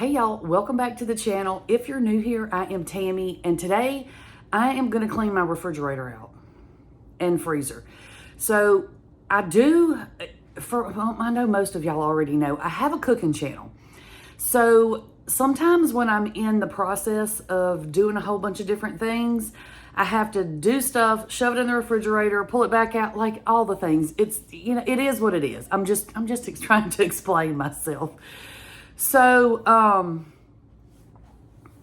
Hey y'all, welcome back to the channel. If you're new here, I am Tammy, and today I am gonna clean my refrigerator out and freezer. So I do, well, I know most of y'all already know, I have a cooking channel. So sometimes when I'm in the process of doing a whole bunch of different things, I have to do stuff, shove it in the refrigerator, pull it back out, like all the things. It's, you know, it is what it is. I'm just trying to explain myself. So, I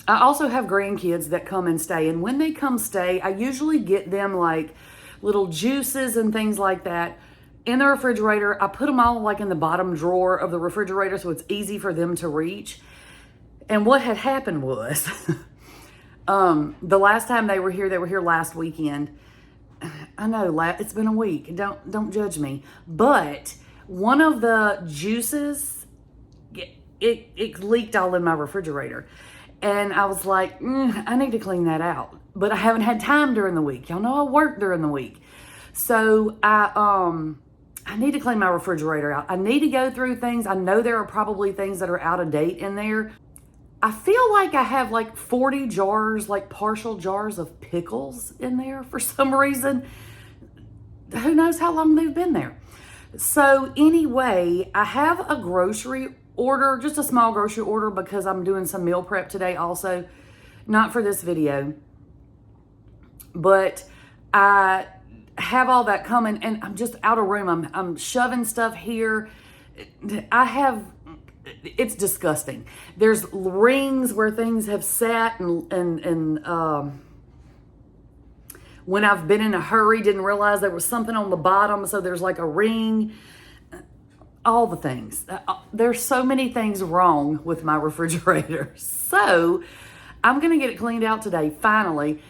also have grandkids that come and stay. And when they come stay, I usually get them like little juices and things like that in the refrigerator. I put them all like in the bottom drawer of the refrigerator so it's easy for them to reach. And what had happened was, the last time they were here last weekend. I know, it's been a week. Don't judge me. But one of the juices, it leaked all in my refrigerator. And I was like, I need to clean that out. But I haven't had time during the week. Y'all know I work during the week. So I need to clean my refrigerator out. I need to go through things. I know there are probably things that are out of date in there. I feel like I have like 40 jars, like partial jars of pickles in there for some reason. Who knows how long they've been there. So anyway, I have a grocery order, just a small grocery order, because I'm doing some meal prep today also. Not for this video, but I have all that coming and I'm just out of room. I'm shoving stuff here. It's disgusting. There's rings where things have sat and when I've been in a hurry, didn't realize there was something on the bottom. So there's like a ring. All the things. There's so many things wrong with my refrigerator. So I'm going to get it cleaned out today, finally.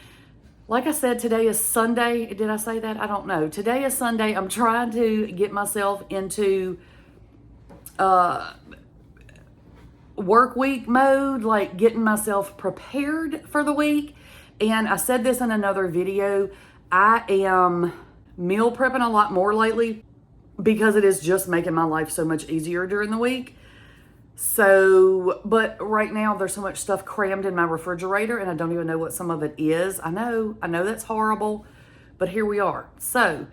Like I said, today is Sunday. Did I say that? I don't know. Today is Sunday. I'm trying to get myself into work week mode, like getting myself prepared for the week. And I said this in another video. I am meal prepping a lot more lately, because it is just making my life so much easier during the week. So, but right now there's so much stuff crammed in my refrigerator and I don't even know what some of it is. I know that's horrible, but here we are. So,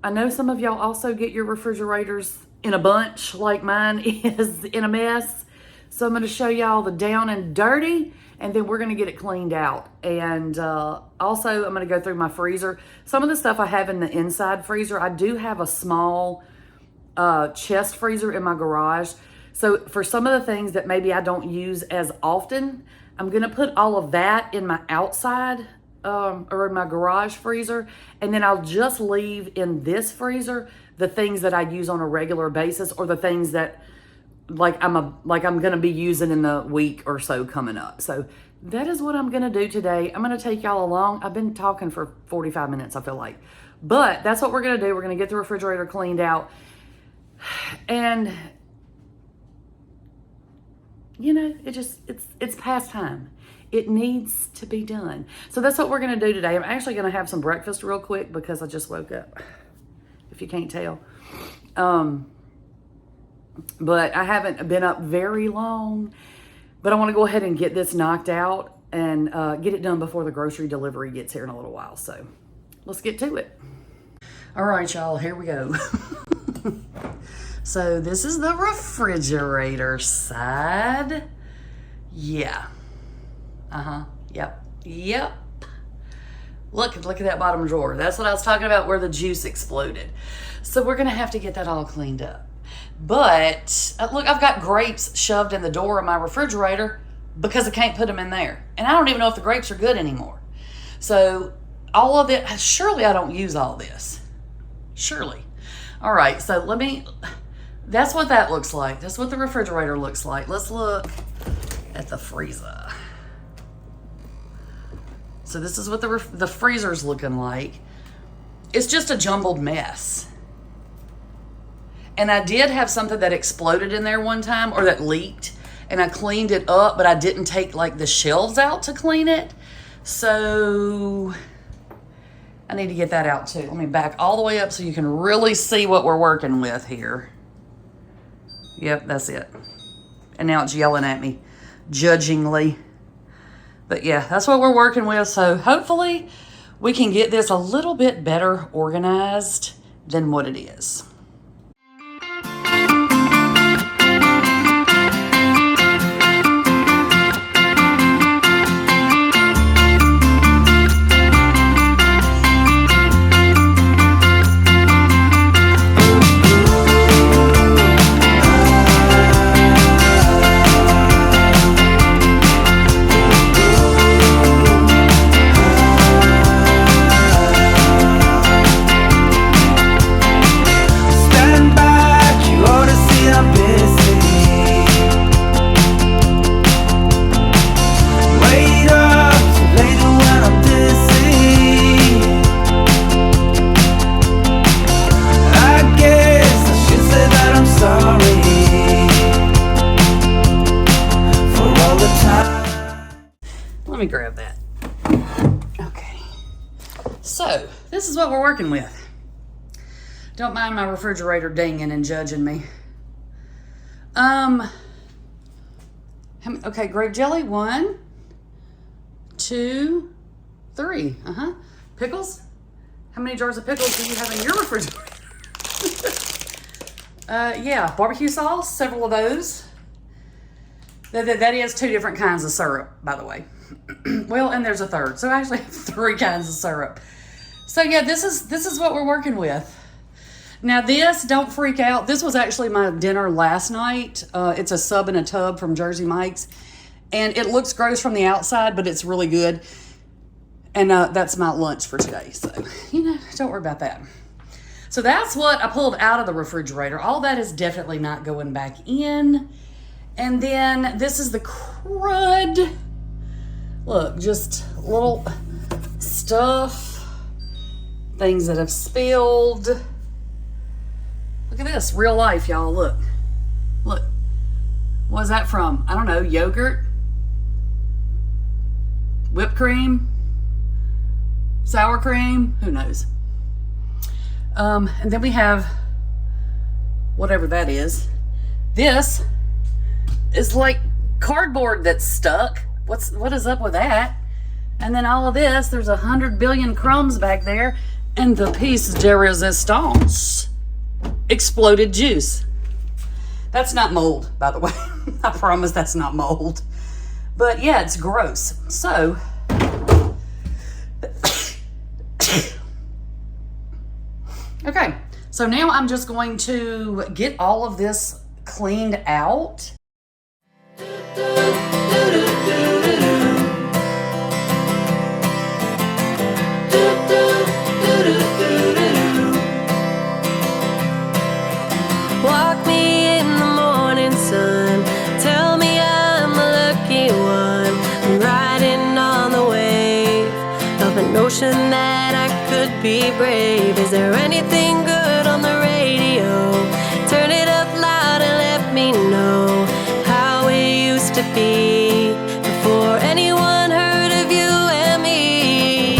I know some of y'all also get your refrigerators in a bunch like mine is in a mess. So I'm going to show y'all the down and dirty, and then we're going to get it cleaned out. And also, I'm going to go through my freezer. Some of the stuff I have in the inside freezer, I do have a small chest freezer in my garage. So for some of the things that maybe I don't use as often, I'm going to put all of that in my outside or in my garage freezer. And then I'll just leave in this freezer the things that I use on a regular basis, or the things that I'm going to be using in the week or so coming up. So that is what I'm going to do today. I'm going to take y'all along. I've been talking for 45 minutes, I feel like. But that's what we're going to do. We're going to get the refrigerator cleaned out. And, you know, it's past time. It needs to be done. So that's what we're going to do today. I'm actually going to have some breakfast real quick because I just woke up, if you can't tell. But I haven't been up very long, but I want to go ahead and get this knocked out and get it done before the grocery delivery gets here in a little while. So let's get to it. All right, y'all, here we go. So this is the refrigerator side. Yeah. Yep. Look at that bottom drawer. That's what I was talking about, where the juice exploded. So we're going to have to get that all cleaned up. But look, I've got grapes shoved in the door of my refrigerator because I can't put them in there. And I don't even know if the grapes are good anymore. So all of it, surely I don't use all this. Surely. All right, so that's what that looks like. That's what the refrigerator looks like. Let's look at the freezer. So this is what the freezer's looking like. It's just a jumbled mess. And I did have something that exploded in there one time, or that leaked, and I cleaned it up, but I didn't take like the shelves out to clean it. So I need to get that out too. Let me back all the way up so you can really see what we're working with here. Yep, that's it. And now it's yelling at me, judgingly. But yeah, that's what we're working with. So hopefully we can get this a little bit better organized than what it is. Let me grab that. Okay. So, this is what we're working with. Don't mind my refrigerator dinging and judging me. Okay, grape jelly. 1, 2, 3. Pickles? How many jars of pickles do you have in your refrigerator? Yeah, barbecue sauce, several of those. That is 2 different kinds of syrup, by the way. Well, and there's a third. So I actually have 3 kinds of syrup. So yeah, this is what we're working with. Now this, don't freak out. This was actually my dinner last night. It's a sub in a tub from Jersey Mike's. And it looks gross from the outside, but it's really good. And that's my lunch for today. So, don't worry about that. So that's what I pulled out of the refrigerator. All that is definitely not going back in. And then this is the crud. Look, just little stuff, things that have spilled. Look at this, real life, y'all. Look. What is that from? I don't know, yogurt? Whipped cream? Sour cream? Who knows? And then we have whatever that is. This is like cardboard that's stuck. What is up with that? And then all of this, there's 100 billion crumbs back there, and the piece de resistance, exploded juice. That's not mold, by the way. I promise that's not mold. But yeah, it's gross. So, okay. So now I'm just going to get all of this cleaned out. Walk me in the morning sun, tell me I'm a lucky one. I'm riding on the wave of an ocean that I could be brave. Is there anything good on the radio? Turn it up loud and let me know how it used to be before anyone heard of you and me.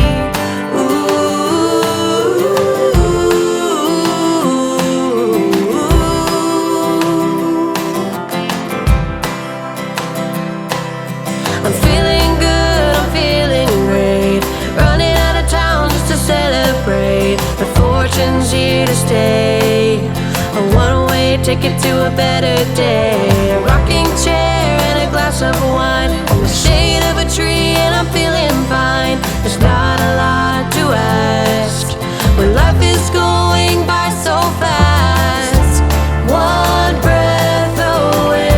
I'm feeling good, I'm feeling great. Running out of town just to celebrate. The fortune's here to stay. A one-way ticket to a better day. A rocking chair and a glass of wine in the shade of a tree, and I'm feeling fine. There's not a lot to ask when life is going by so fast. One breath away.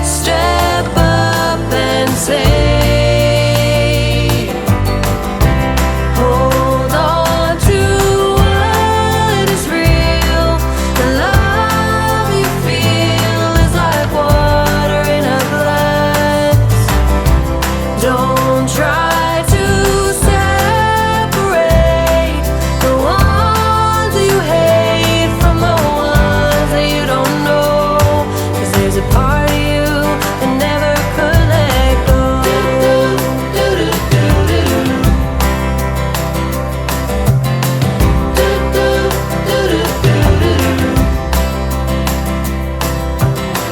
Step up and say, hold on to what is real. The love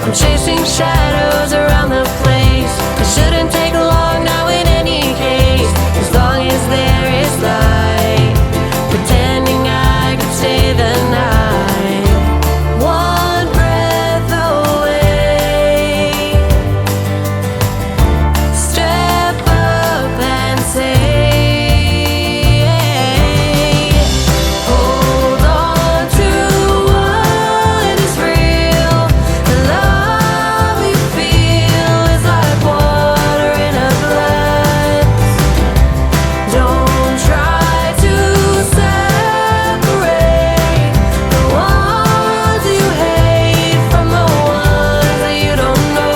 I'm chasing shadows around the place. It shouldn't take long now in any case, as long as there is light, pretending I could stay the night. One breath away, step up and say, hold on to what is real. The love you feel is like water in a glass. Don't try to separate the ones you hate from the ones that you don't know.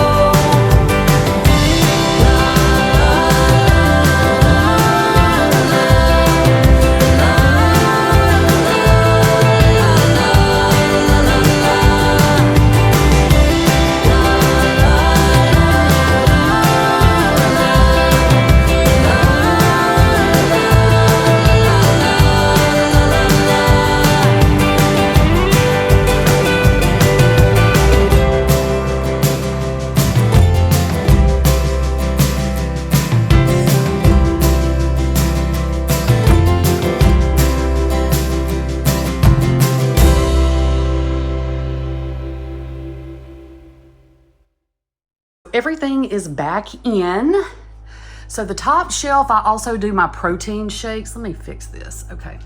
Everything is back in. So the top shelf, I also do my protein shakes. Let me fix this. Okay.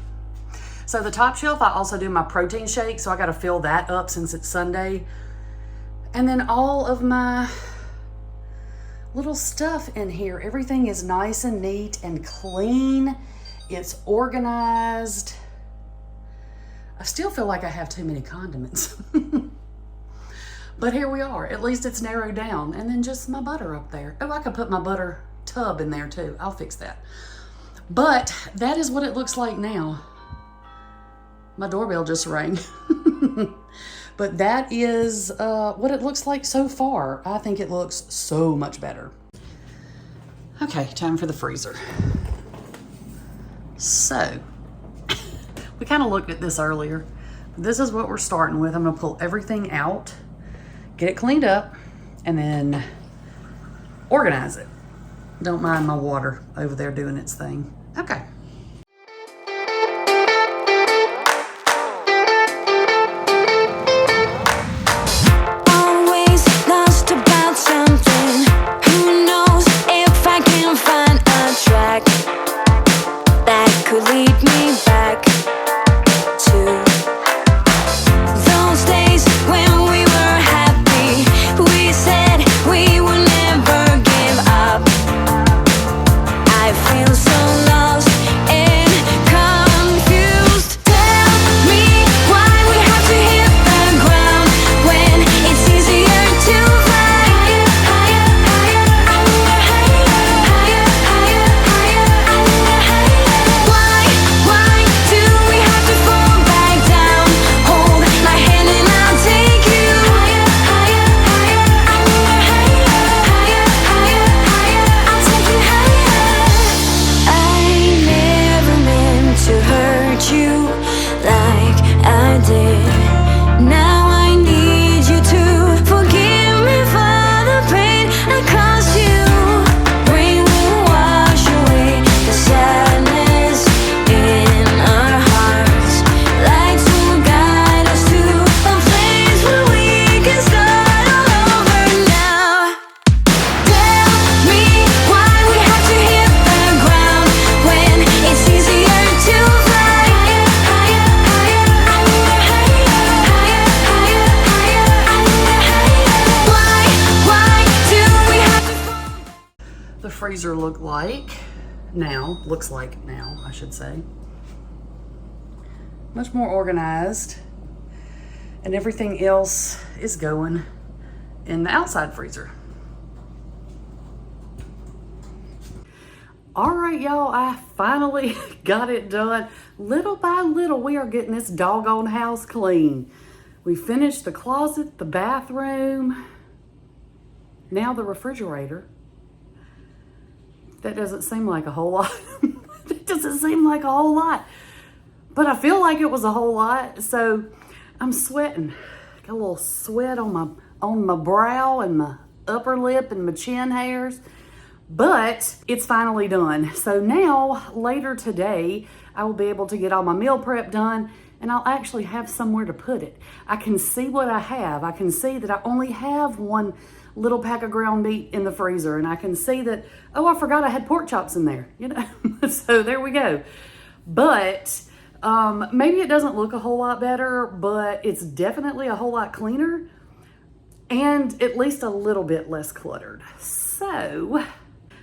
So the top shelf, I also do my protein shakes. So I got to fill that up since it's Sunday. And then all of my little stuff in here, everything is nice and neat and clean. It's organized. I still feel like I have too many condiments. But here we are. At least it's narrowed down. And then just my butter up there. Oh, I could put my butter tub in there too. I'll fix that. But that is what it looks like now. My doorbell just rang. But that is what it looks like so far. I think it looks so much better. Okay, time for the freezer. So, we kind of looked at this earlier. This is what we're starting with. I'm gonna pull everything out, get it cleaned up, and then organize it. Don't mind my water over there doing its thing. Okay. Always lost about something. Who knows if I can find a track that could lead me back to those days when we were happy. We said we would never give up. I feel so lost and confused. Tell me why we have to hit the ground when it's easier to fly higher, higher, higher, higher, higher, higher, higher. Why do we have to fall back down? Hold my hand and I'll take you higher, higher, higher, higher, higher, higher, higher. I'll take you higher. I never meant to hurt you like I did. Now I need you to forgive me for the pain I caused you. Rain will wash away the sadness in our hearts. Lights will guide us to a place where we can start all over now. Tell me why we have to hit the ground when it's easier to fly higher, higher, higher, higher, higher, higher, higher. Why do we have to fall? The freezer looks like now, I should say. Much more organized. And everything else is going in the outside freezer. All right, y'all, I finally got it done. Little by little, we are getting this doggone house clean. We finished the closet, the bathroom, now the refrigerator. That doesn't seem like a whole lot. That doesn't seem like a whole lot. But I feel like it was a whole lot, so I'm sweating. Got a little sweat on on my brow and my upper lip and my chin hairs. But it's finally done. So now, later today, I will be able to get all my meal prep done, and I'll actually have somewhere to put it. I can see what I have. I can see that I only have one little pack of ground meat in the freezer, and I can see that, oh, I forgot I had pork chops in there, you know? So there we go. But maybe it doesn't look a whole lot better, but it's definitely a whole lot cleaner and at least a little bit less cluttered. So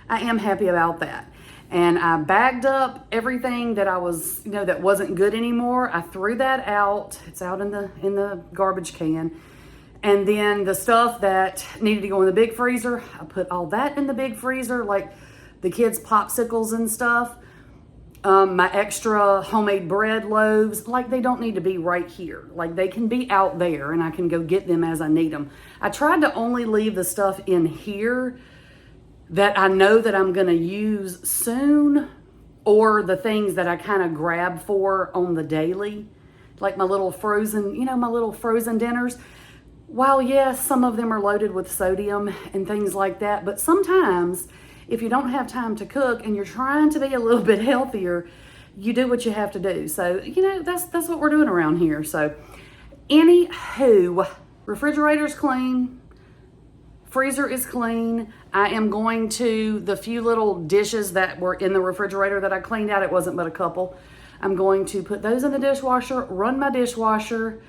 I am happy about that. And I bagged up everything that I was, that wasn't good anymore. I threw that out. It's out in the garbage can. And then the stuff that needed to go in the big freezer, I put all that in the big freezer, like the kids' popsicles and stuff. My extra homemade bread loaves, like they don't need to be right here. Like they can be out there and I can go get them as I need them. I tried to only leave the stuff in here that I know that I'm gonna use soon, or the things that I kind of grab for on the daily, like my little frozen, my little frozen dinners. While yes, some of them are loaded with sodium and things like that, but sometimes if you don't have time to cook and you're trying to be a little bit healthier, you do what you have to do. So, that's what we're doing around here. So, anywho, refrigerator's clean, freezer is clean. I am going to, the few little dishes that were in the refrigerator that I cleaned out, it wasn't but a couple, I'm going to put those in the dishwasher, run my dishwasher,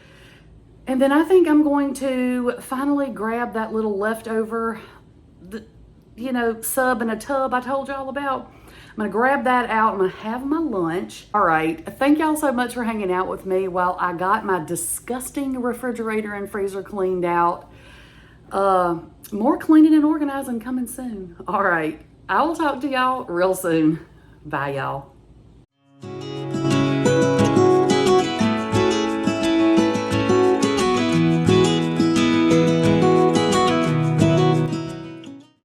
and then I think I'm going to finally grab that little leftover, sub in a tub I told y'all about. I'm gonna grab that out. I'm gonna have my lunch. All right, thank y'all so much for hanging out with me while I got my disgusting refrigerator and freezer cleaned out. More cleaning and organizing coming soon. All right, I will talk to y'all real soon. Bye, y'all.